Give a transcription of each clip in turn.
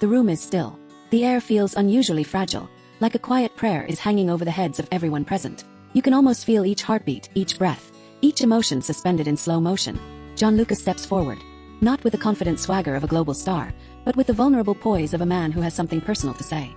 The room is still. The air feels unusually fragile, like a quiet prayer is hanging over the heads of everyone present. You can almost feel each heartbeat, each breath, each emotion suspended in slow motion. Gianluca steps forward, not with the confident swagger of a global star, but with the vulnerable poise of a man who has something personal to say.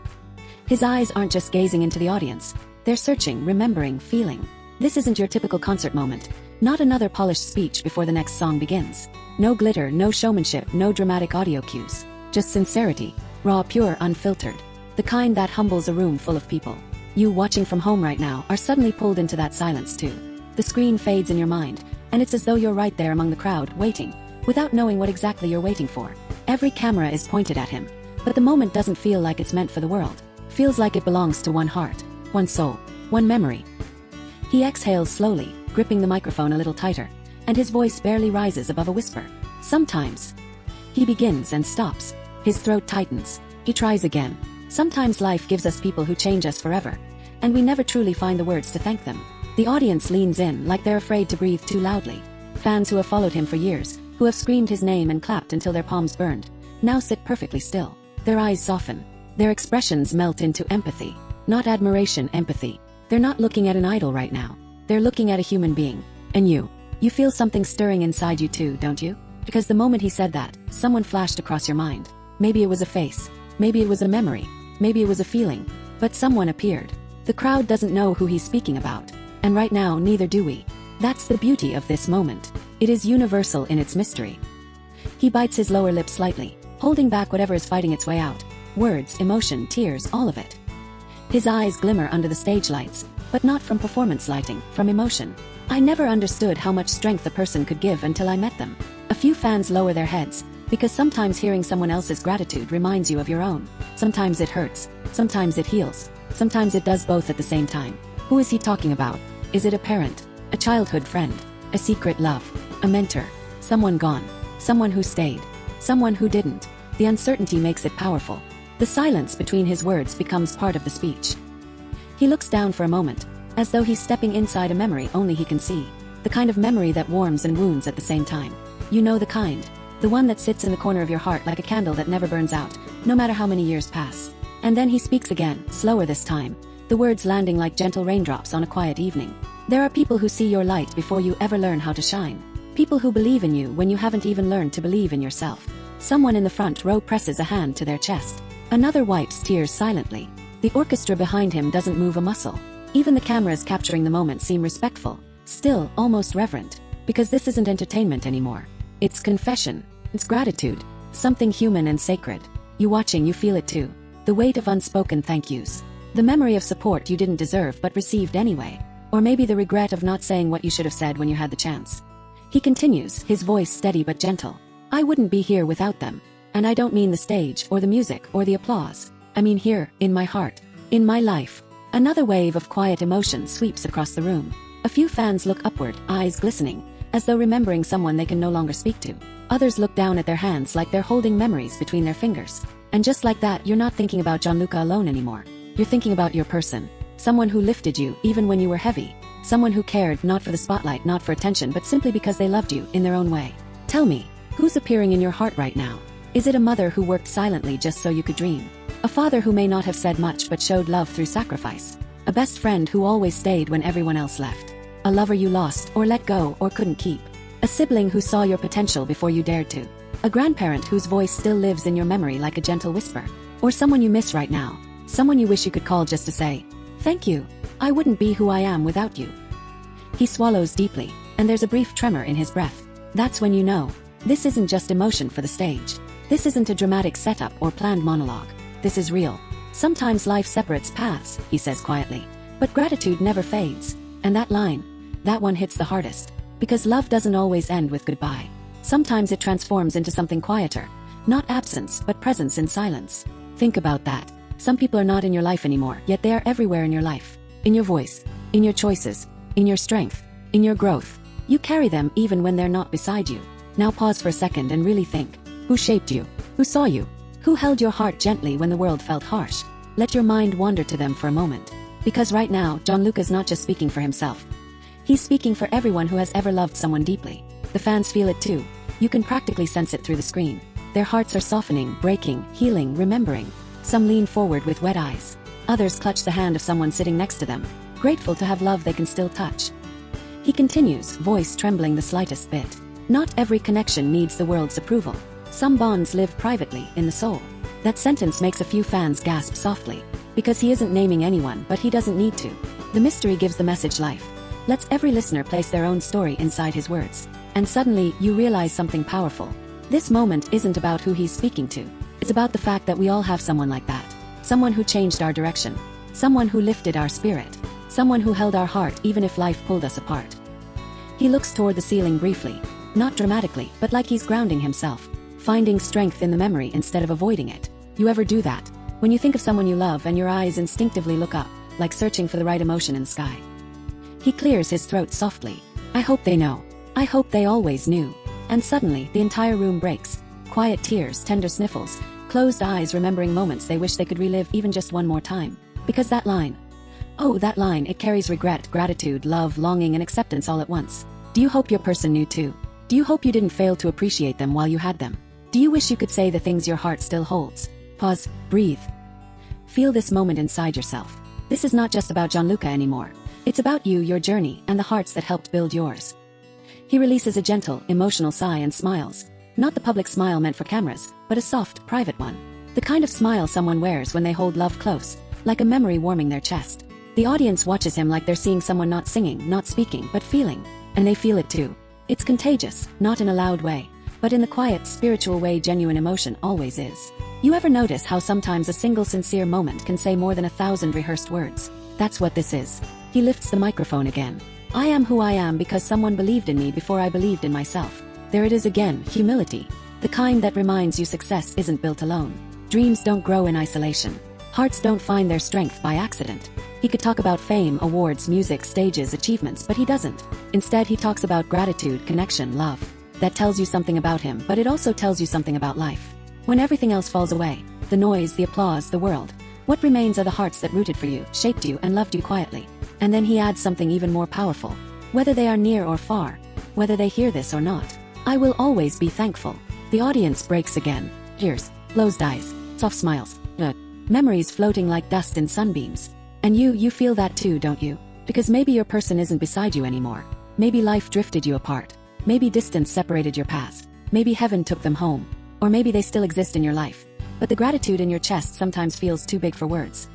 His eyes aren't just gazing into the audience, they're searching, remembering, feeling. This isn't your typical concert moment, not another polished speech before the next song begins. No glitter, no showmanship, no dramatic audio cues. Just sincerity, raw, pure, unfiltered. The kind that humbles a room full of people. You watching from home right now are suddenly pulled into that silence too. The screen fades in your mind, and it's as though you're right there among the crowd, waiting, without knowing what exactly you're waiting for. Every camera is pointed at him, but the moment doesn't feel like it's meant for the world. Feels like it belongs to one heart, one soul, one memory. He exhales slowly, gripping the microphone a little tighter, and his voice barely rises above a whisper. Sometimes. He begins and stops. His throat tightens. He tries again. Sometimes life gives us people who change us forever, and we never truly find the words to thank them. The audience leans in like they're afraid to breathe too loudly. Fans who have followed him for years, who have screamed his name and clapped until their palms burned, now sit perfectly still. Their eyes soften. Their expressions melt into empathy. Not admiration, empathy. They're not looking at an idol right now. They're looking at a human being. And you feel something stirring inside you too, don't you? Because the moment he said that, someone flashed across your mind. Maybe it was a face. Maybe it was a memory. Maybe it was a feeling. But someone appeared. The crowd doesn't know who he's speaking about. And right now, neither do we. That's the beauty of this moment. It is universal in its mystery. He bites his lower lip slightly, holding back whatever is fighting its way out. Words, emotion, tears, all of it. His eyes glimmer under the stage lights, but not from performance lighting, from emotion. I never understood how much strength a person could give until I met them. A few fans lower their heads, because sometimes hearing someone else's gratitude reminds you of your own. Sometimes it hurts, sometimes it heals, sometimes it does both at the same time. Who is he talking about? Is it a parent, a childhood friend, a secret love, a mentor, someone gone, someone who stayed, someone who didn't? The uncertainty makes it powerful. The silence between his words becomes part of the speech. He looks down for a moment, as though he's stepping inside a memory only he can see. The kind of memory that warms and wounds at the same time. You know the kind. The one that sits in the corner of your heart like a candle that never burns out, no matter how many years pass. And then he speaks again, slower this time, the words landing like gentle raindrops on a quiet evening. There are people who see your light before you ever learn how to shine. People who believe in you when you haven't even learned to believe in yourself. Someone in the front row presses a hand to their chest. Another wipes tears silently. The orchestra behind him doesn't move a muscle. Even the cameras capturing the moment seem respectful, still, almost reverent. Because this isn't entertainment anymore. It's confession. It's gratitude. Something human and sacred. You watching, you feel it too. The weight of unspoken thank yous. The memory of support you didn't deserve but received anyway. Or maybe the regret of not saying what you should have said when you had the chance. He continues, his voice steady but gentle. I wouldn't be here without them. And I don't mean the stage, or the music, or the applause. I mean here, in my heart. In my life. Another wave of quiet emotion sweeps across the room. A few fans look upward, eyes glistening, as though remembering someone they can no longer speak to. Others look down at their hands like they're holding memories between their fingers. And just like that, you're not thinking about Gianluca alone anymore. You're thinking about your person. Someone who lifted you, even when you were heavy. Someone who cared, not for the spotlight, not for attention, but simply because they loved you, in their own way. Tell me, who's appearing in your heart right now? Is it a mother who worked silently just so you could dream? A father who may not have said much but showed love through sacrifice? A best friend who always stayed when everyone else left? A lover you lost, or let go, or couldn't keep? A sibling who saw your potential before you dared to? A grandparent whose voice still lives in your memory like a gentle whisper? Or someone you miss right now? Someone you wish you could call just to say, thank you. I wouldn't be who I am without you. He swallows deeply, and there's a brief tremor in his breath. That's when you know, this isn't just emotion for the stage. This isn't a dramatic setup or planned monologue. This is real. Sometimes life separates paths, he says quietly. But gratitude never fades. And that line, that one hits the hardest. Because love doesn't always end with goodbye. Sometimes it transforms into something quieter. Not absence, but presence in silence. Think about that. Some people are not in your life anymore, yet they are everywhere in your life. In your voice, in your choices, in your strength, in your growth. You carry them even when they're not beside you. Now pause for a second and really think. Who shaped you? Who saw you? Who held your heart gently when the world felt harsh? Let your mind wander to them for a moment. Because right now, Gianluca's not just speaking for himself. He's speaking for everyone who has ever loved someone deeply. The fans feel it too. You can practically sense it through the screen. Their hearts are softening, breaking, healing, remembering. Some lean forward with wet eyes. Others clutch the hand of someone sitting next to them, grateful to have love they can still touch. He continues, voice trembling the slightest bit. Not every connection needs the world's approval. Some bonds live privately, in the soul. That sentence makes a few fans gasp softly. Because he isn't naming anyone, but he doesn't need to. The mystery gives the message life. Lets every listener place their own story inside his words. And suddenly, you realize something powerful. This moment isn't about who he's speaking to. It's about the fact that we all have someone like that. Someone who changed our direction. Someone who lifted our spirit. Someone who held our heart even if life pulled us apart. He looks toward the ceiling briefly. Not dramatically, but like he's grounding himself. Finding strength in the memory instead of avoiding it. You ever do that? When you think of someone you love and your eyes instinctively look up, like searching for the right emotion in the sky. He clears his throat softly. I hope they know. I hope they always knew. And suddenly, the entire room breaks. Quiet tears, tender sniffles, closed eyes remembering moments they wish they could relive even just one more time. Because that line. Oh, that line, it carries regret, gratitude, love, longing, and acceptance all at once. Do you hope your person knew too? Do you hope you didn't fail to appreciate them while you had them? Do you wish you could say the things your heart still holds? Pause, breathe. Feel this moment inside yourself. This is not just about Gianluca anymore. It's about you, your journey, and the hearts that helped build yours. He releases a gentle, emotional sigh and smiles. Not the public smile meant for cameras, but a soft, private one. The kind of smile someone wears when they hold love close, like a memory warming their chest. The audience watches him like they're seeing someone not singing, not speaking, but feeling. And they feel it too. It's contagious, not in a loud way, but in the quiet, spiritual way genuine emotion always is. You ever notice how sometimes a single sincere moment can say more than 1,000 rehearsed words? That's what this is. He lifts the microphone again. I am who I am because someone believed in me before I believed in myself. There it is again, humility. The kind that reminds you success isn't built alone. Dreams don't grow in isolation. Hearts don't find their strength by accident. He could talk about fame, awards, music, stages, achievements, but he doesn't. Instead, he talks about gratitude, connection, love. That tells you something about him, but it also tells you something about life. When everything else falls away, the noise, the applause, the world, what remains are the hearts that rooted for you, shaped you, and loved you quietly. And then he adds something even more powerful. Whether they are near or far, whether they hear this or not, I will always be thankful. The audience breaks again. Tears, closed eyes, soft smiles, memories floating like dust in sunbeams. And you feel that too, don't you? Because maybe your person isn't beside you anymore. Maybe life drifted you apart. Maybe distance separated your paths. Maybe heaven took them home. Or maybe they still exist in your life. But the gratitude in your chest sometimes feels too big for words.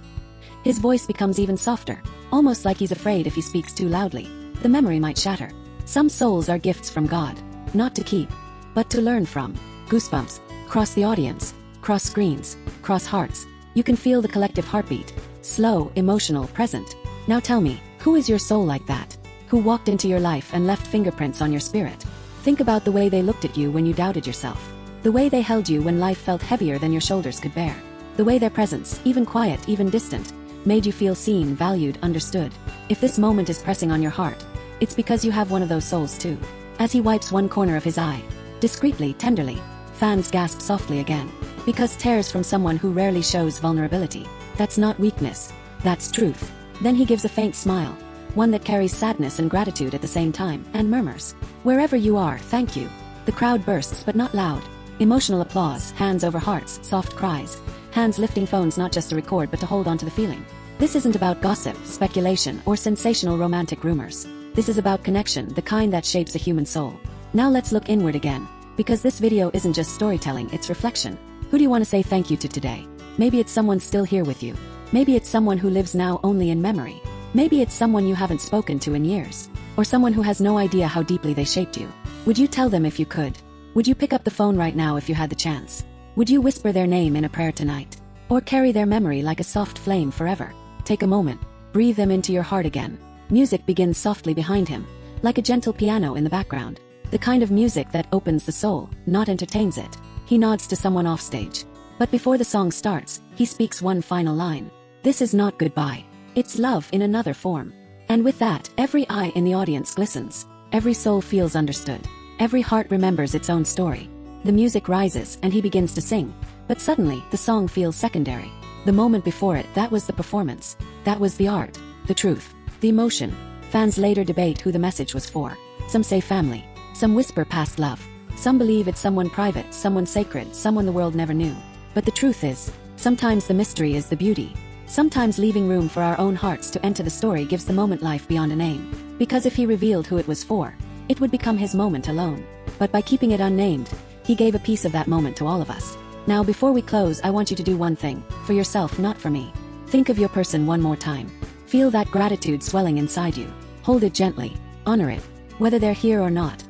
His voice becomes even softer, almost like he's afraid if he speaks too loudly, the memory might shatter. Some souls are gifts from God, not to keep, but to learn from. Goosebumps, cross the audience, cross screens, cross hearts. You can feel the collective heartbeat, slow, emotional, present. Now tell me, who is your soul like that? Who walked into your life and left fingerprints on your spirit? Think about the way they looked at you when you doubted yourself. The way they held you when life felt heavier than your shoulders could bear. The way their presence, even quiet, even distant, made you feel seen, valued, understood. If this moment is pressing on your heart, it's because you have one of those souls too. As he wipes one corner of his eye, discreetly, tenderly, fans gasp softly again. Because tears from someone who rarely shows vulnerability. That's not weakness. That's truth. Then he gives a faint smile, one that carries sadness and gratitude at the same time, and murmurs, wherever you are, thank you. The crowd bursts, but not loud. Emotional applause, hands over hearts, soft cries, hands lifting phones not just to record but to hold on to the feeling. This isn't about gossip, speculation, or sensational romantic rumors. This is about connection, the kind that shapes a human soul. Now let's look inward again, because this video isn't just storytelling, it's reflection. Who do you want to say thank you to today? Maybe it's someone still here with you. Maybe it's someone who lives now only in memory. Maybe it's someone you haven't spoken to in years. Or someone who has no idea how deeply they shaped you. Would you tell them if you could? Would you pick up the phone right now if you had the chance? Would you whisper their name in a prayer tonight? Or carry their memory like a soft flame forever? Take a moment, breathe them into your heart again. Music begins softly behind him, like a gentle piano in the background. The kind of music that opens the soul, not entertains it. He nods to someone offstage. But before the song starts, he speaks one final line. This is not goodbye. It's love in another form. And with that, every eye in the audience glistens. Every soul feels understood. Every heart remembers its own story. The music rises and he begins to sing. But suddenly, the song feels secondary. The moment before it, that was the performance. That was the art, the truth, the emotion. Fans later debate who the message was for. Some say family. Some whisper past love. Some believe it's someone private, someone sacred, someone the world never knew. But the truth is, sometimes the mystery is the beauty. Sometimes leaving room for our own hearts to enter the story gives the moment life beyond a name. Because if he revealed who it was for, it would become his moment alone. But by keeping it unnamed, he gave a piece of that moment to all of us. Now before we close, I want you to do one thing, for yourself, not for me. Think of your person one more time. Feel that gratitude swelling inside you. Hold it gently, honor it, whether they're here or not.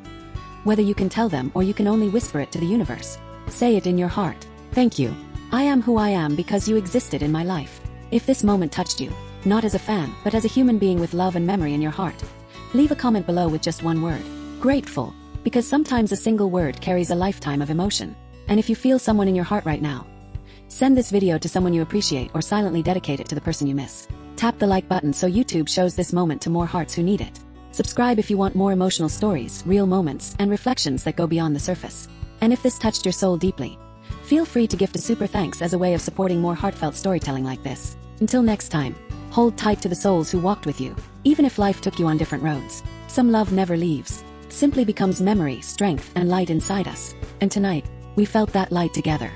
Whether you can tell them or you can only whisper it to the universe. Say it in your heart. Thank you. I am who I am because you existed in my life. If this moment touched you, not as a fan, but as a human being with love and memory in your heart, leave a comment below with just one word. Grateful. Because sometimes a single word carries a lifetime of emotion. And if you feel someone in your heart right now, send this video to someone you appreciate or silently dedicate it to the person you miss. Tap the like button so YouTube shows this moment to more hearts who need it. Subscribe if you want more emotional stories, real moments, and reflections that go beyond the surface. And if this touched your soul deeply, feel free to gift a super thanks as a way of supporting more heartfelt storytelling like this. Until next time, hold tight to the souls who walked with you, even if life took you on different roads. Some love never leaves, simply becomes memory, strength, and light inside us. And tonight, we felt that light together.